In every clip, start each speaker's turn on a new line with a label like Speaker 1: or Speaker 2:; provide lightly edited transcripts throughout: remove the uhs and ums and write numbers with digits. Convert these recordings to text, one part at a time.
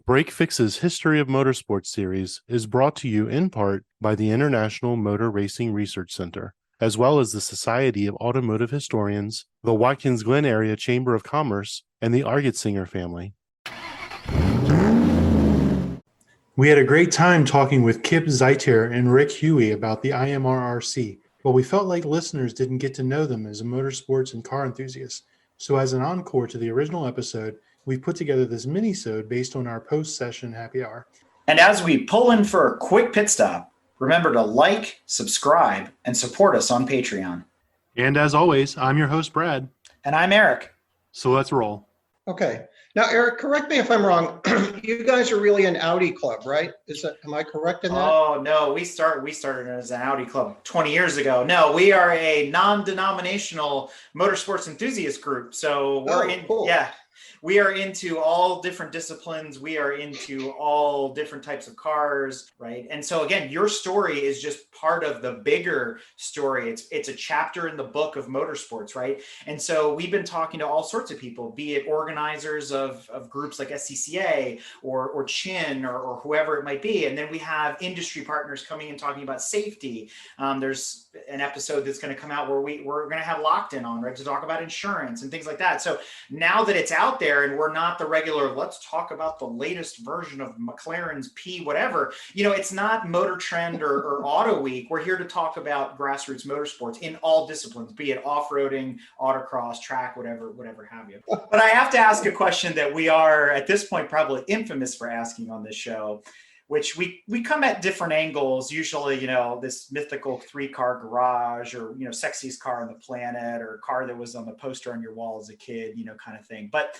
Speaker 1: Break Fix's History of Motorsports series is brought to you in part by the International Motor Racing Research Center, as well as the Society of Automotive Historians, the Watkins Glen Area Chamber of Commerce, and the Argetsinger family. We had a great time talking with Kip Zeiter and Rick Huey about the IMRRC, but we felt like listeners didn't get to know them as a motorsports and car enthusiasts. So as an encore to the original episode, we put together this mini-sode based on our post-session happy hour.
Speaker 2: And as we pull in for a quick pit stop, remember to like, subscribe, and support us on Patreon.
Speaker 1: And as always, I'm your host, Brad.
Speaker 2: And I'm Eric.
Speaker 1: So let's roll.
Speaker 3: Okay. Now, Eric, correct me if I'm wrong. You guys are really an Audi club, right? Am I correct in that?
Speaker 2: Oh, no, we started as an Audi club 20 years ago. No, we are a non-denominational motorsports enthusiast group. So
Speaker 3: cool.
Speaker 2: We are into all different disciplines. We are into all different types of cars, right? And so again, your story is just part of the bigger story. It's a chapter in the book of motorsports, right? And so we've been talking to all sorts of people, be it organizers of groups like SCCA or Chin or whoever it might be. And then we have industry partners coming and talking about safety. There's an episode that's going to come out where we're going to have Locked In on, right, to talk about insurance and things like that. So now that it's out there and we're not the regular, let's talk about the latest version of McLaren's P whatever, it's not Motor Trend or Auto Week. We're here to talk about grassroots motorsports in all disciplines, be it off-roading, autocross, track, whatever have you. But I have to ask a question that we are at this point probably infamous for asking on this show, which we come at different angles, usually, this mythical 3-car garage or, sexiest car on the planet or car that was on the poster on your wall as a kid, kind of thing. But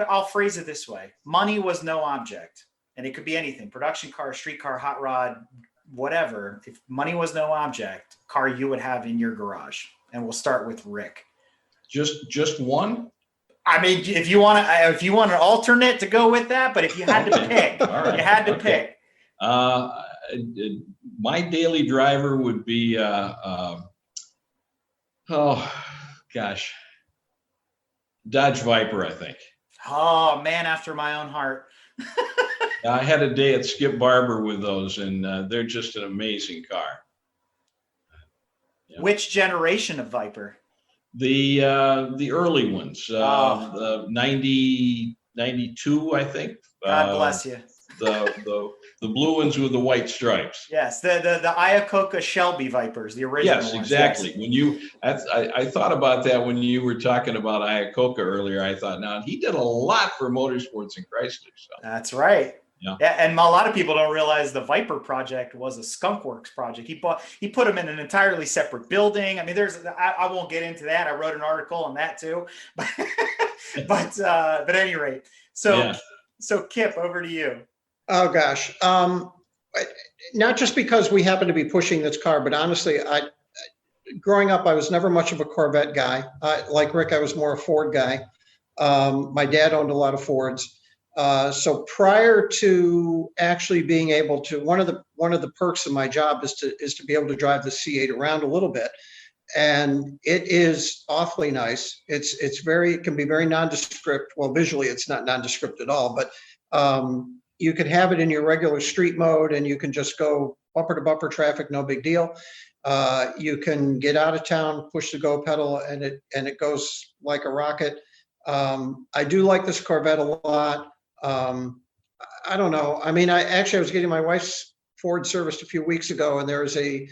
Speaker 2: I'll phrase it this way. Money was no object, and it could be anything: production car, street car, hot rod, whatever. If money was no object, car you would have in your garage. And we'll start with Rick.
Speaker 4: Just one?
Speaker 2: I mean, if you want an alternate to go with that, but if you had to pick,
Speaker 4: right.
Speaker 2: You had to pick.
Speaker 4: My daily driver would be, Dodge Viper, I think.
Speaker 2: Oh, man after my own heart.
Speaker 4: I had a day at Skip Barber with those, and they're just an amazing car.
Speaker 2: Yeah. Which generation of Viper?
Speaker 4: The early ones, the 92, I think.
Speaker 2: God bless you.
Speaker 4: The blue ones with the white stripes.
Speaker 2: Yes, the Iacocca Shelby Vipers, the original
Speaker 4: Yes,
Speaker 2: ones.
Speaker 4: exactly.
Speaker 2: Yes.
Speaker 4: I thought about that when you were talking about Iacocca earlier. I thought, now he did a lot for motorsports in Chrysler. So.
Speaker 2: That's right.
Speaker 4: Yeah,
Speaker 2: and a lot of people don't realize the Viper project was a Skunk Works project. He put them in an entirely separate building. I mean, I won't get into that. I wrote an article on that too, but at any rate, so Kip, over to you.
Speaker 3: Oh gosh, not just because we happen to be pushing this car, but honestly, growing up, I was never much of a Corvette guy. Like Rick, I was more a Ford guy. My dad owned a lot of Fords. So prior to actually being able to, one of the perks of my job is to be able to drive the C8 around a little bit, and it is awfully nice. It can be very nondescript. Well, visually it's not nondescript at all, but you can have it in your regular street mode, and you can just go bumper to bumper traffic, no big deal. You can get out of town, push the go pedal, and it goes like a rocket. I do like this Corvette a lot. I don't know. I mean, I was getting my wife's Ford serviced a few weeks ago, and there was a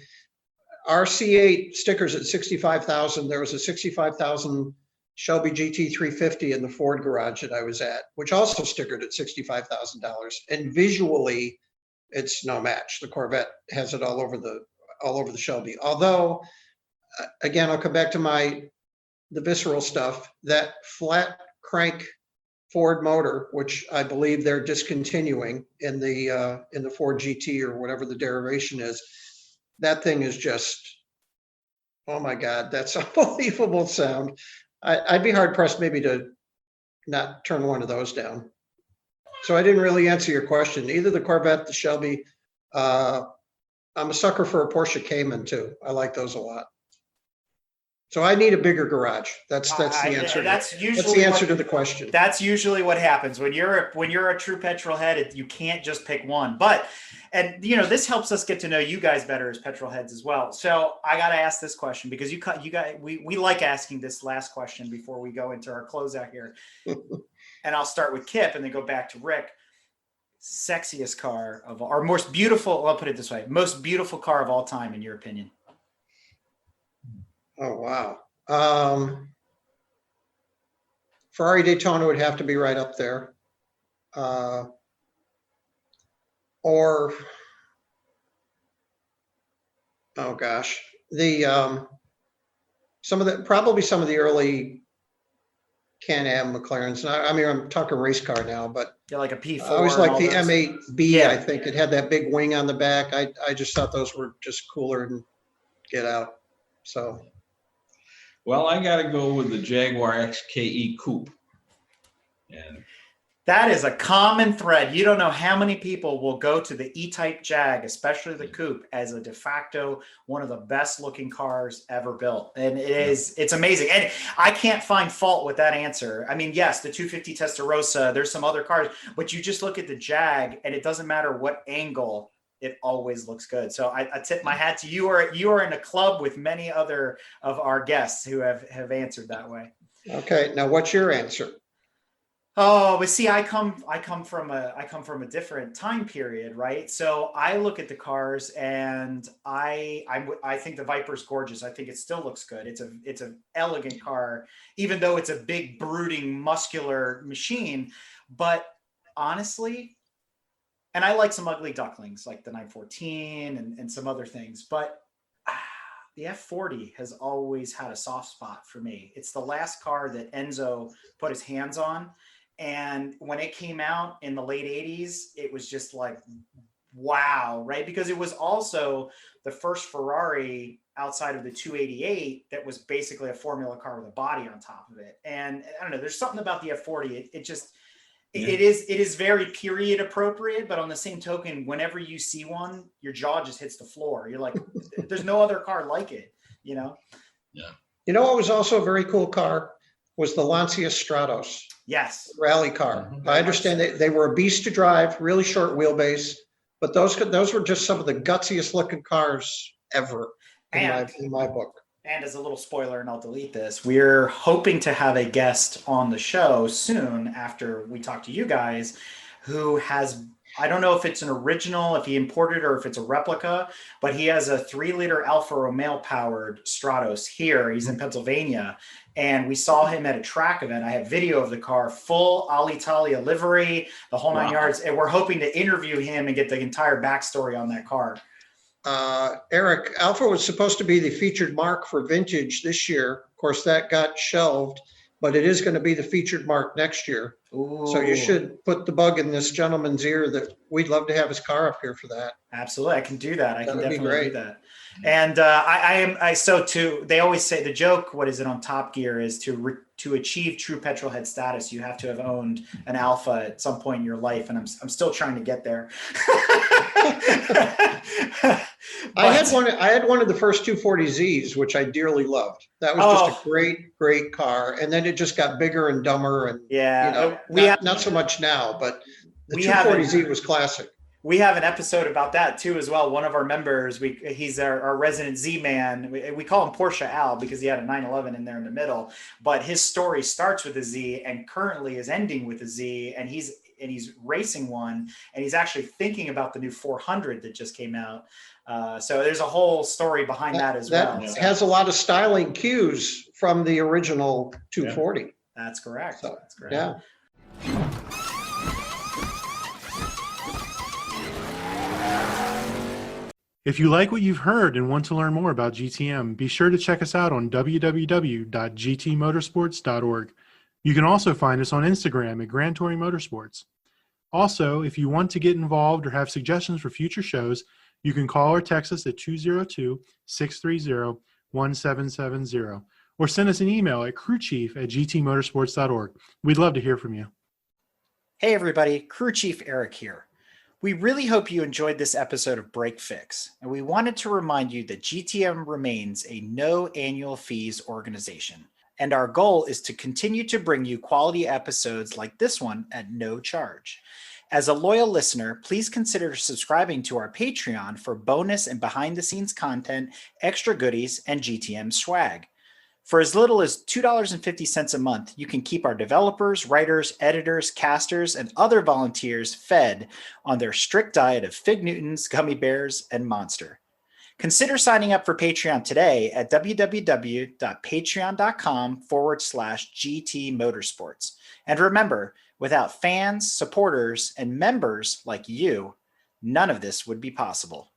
Speaker 3: RC8 stickers at $65,000. There was a $65,000 Shelby GT 350 in the Ford garage that I was at, which also stickered at $65,000. And visually, it's no match. The Corvette has it all over the Shelby. Although, again, I'll come back to the visceral stuff. That flat crank Ford motor, which I believe they're discontinuing in the Ford GT or whatever the derivation is, that thing is just, oh my God, that's unbelievable sound. I'd be hard pressed maybe to not turn one of those down. So I didn't really answer your question. Either the Corvette, the Shelby. I'm a sucker for a Porsche Cayman too. I like those a lot. So I need a bigger garage. That's the answer.
Speaker 2: That's
Speaker 3: That's the answer to the question.
Speaker 2: That's usually what happens when you're a true petrol head. You can't just pick one. But this helps us get to know you guys better as petrol heads as well. So I got to ask this question because you guys we like asking this last question before we go into our closeout here. And I'll start with Kip and then go back to Rick. Sexiest car of all, or most beautiful. I'll put it this way: most beautiful car of all time, in your opinion.
Speaker 3: Oh, wow. Ferrari Daytona would have to be right up there. Or, oh gosh, probably some of the early Can-Am McLarens. I mean, I'm talking race car now, but
Speaker 2: yeah, like a P4.
Speaker 3: I always like the M8B.
Speaker 2: Yeah.
Speaker 3: I think it had that big wing on the back. I just thought those were just cooler and get out. So.
Speaker 4: Well, I got to go with the Jaguar XKE Coupe. And
Speaker 2: that is a common thread. You don't know how many people will go to the E-Type Jag, especially the Coupe, as a de facto one of the best looking cars ever built. And it's amazing. And I can't find fault with that answer. I mean, yes, the 250 Testarossa, there's some other cars, but you just look at the Jag and it doesn't matter what angle, it always looks good. So I tip my hat to you. You are in a club with many other of our guests who have answered that way.
Speaker 3: Okay. Now what's your answer?
Speaker 2: Oh, but see, I come from a different time period, right? So I look at the cars and I think the Viper's gorgeous. I think it still looks good. It's an elegant car, even though it's a big, brooding, muscular machine. But honestly, and I like some ugly ducklings like the 914 and some other things, but the F40 has always had a soft spot for me. It's the last car that Enzo put his hands on. And when it came out in the late 80s, it was just like, wow, right? Because it was also the first Ferrari outside of the 288 that was basically a formula car with a body on top of it. And I don't know, there's something about the F40. It is very period appropriate, but on the same token, whenever you see one, your jaw just hits the floor. You're like, there's no other car like it, you know?
Speaker 4: Yeah.
Speaker 3: You know what was also a very cool car was the Lancia Stratos.
Speaker 2: Yes.
Speaker 3: Rally car.
Speaker 4: Mm-hmm.
Speaker 3: I understand they were a beast to drive, really short wheelbase, but those were just some of the gutsiest looking cars ever in my book.
Speaker 2: And as a little spoiler, and I'll delete this, we're hoping to have a guest on the show soon after we talk to you guys who has, I don't know if it's an original, if he imported or if it's a replica, but he has a 3-liter Alfa Romeo powered Stratos here. He's in Pennsylvania. And we saw him at a track event. I have video of the car, full Alitalia livery, the whole 9 yards. And we're hoping to interview him and get the entire backstory on that car.
Speaker 3: Eric, Alfa was supposed to be the featured mark for vintage this year. Of course, that got shelved, but it is going to be the featured mark next year.
Speaker 2: Ooh. So
Speaker 3: you should put the bug in this gentleman's ear that we'd love to have his car up here for that.
Speaker 2: Absolutely. I can do that. I can definitely do that. And they always say the joke, what is it on Top Gear, is to achieve true petrol head status, you have to have owned an Alfa at some point in your life. And I'm still trying to get there.
Speaker 3: I had one of the first 240Zs, which I dearly loved. That was just a great car. And then it just got bigger and dumber. And not so much now, but the 240Z was classic.
Speaker 2: We have an episode about that too, as well. One of our members, he's our resident Z man. We call him Porsche Al because he had a 911 in there in the middle. But his story starts with a Z and currently is ending with a Z. And he's racing one, and he's actually thinking about the new 400 that just came out. So there's a whole story behind that as well.
Speaker 3: That has a lot of styling cues from the original 240.
Speaker 2: Yeah. That's correct.
Speaker 3: So,
Speaker 2: that's correct.
Speaker 3: Yeah.
Speaker 1: If you like what you've heard and want to learn more about GTM, be sure to check us out on www.gtmotorsports.org. You can also find us on Instagram at Grand Touring Motorsports. Also, if you want to get involved or have suggestions for future shows, you can call or text us at 202-630-1770 or send us an email at crewchief@gtmotorsports.org. We'd love to hear from you.
Speaker 2: Hey everybody, Crew Chief Eric here. We really hope you enjoyed this episode of Break Fix, and we wanted to remind you that GTM remains a no annual fees organization, and our goal is to continue to bring you quality episodes like this one at no charge. As a loyal listener, please consider subscribing to our Patreon for bonus and behind-the-scenes content, extra goodies, and GTM swag. For as little as $2.50 a month, you can keep our developers, writers, editors, casters, and other volunteers fed on their strict diet of Fig Newtons, gummy bears, and Monster. Consider signing up for Patreon today at www.patreon.com/GT Motorsports. And remember, without fans, supporters, and members like you, none of this would be possible.